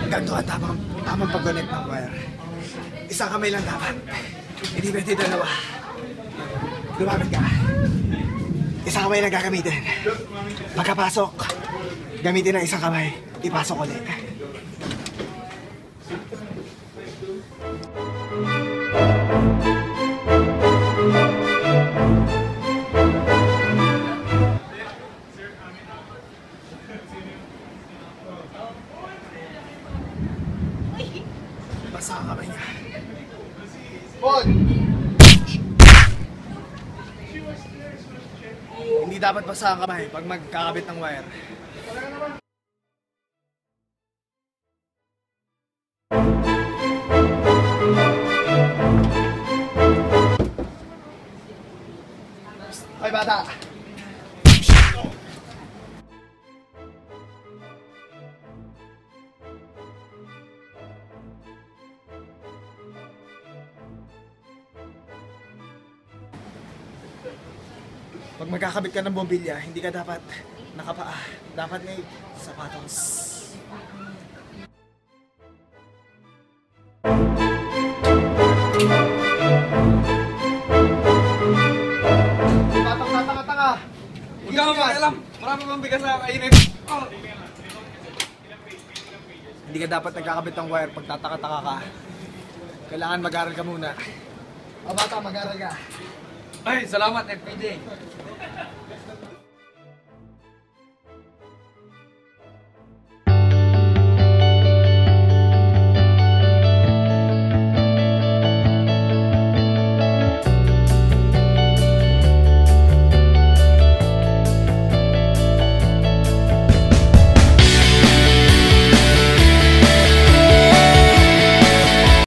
Ganto ka tamang pag-connect ng wire. Isang kamay lang dapat. Hindi pwede dalawa. Lumapit ka. Isang kamay lang gagamitin. Pagkapasok, gamitin ang isang kamay. Ipasok ulit. Basa ang kamay niya. Bon! Hindi dapat basa ang kamay pag magkakabit ng wire. Ay, bata! Pag magkakabit ka ng bombilya, hindi ka dapat nakapaa. Dapat may sapatos. Tanga-tanga! Huwag ka makialam! Marami pang bigas na kainin! Oh. Hindi ka dapat nagkakabit ng wire pag tataka-taka ka. Kailangan mag-aral ka muna. O bata, mag-aral ka. Ay, salamat FPJ!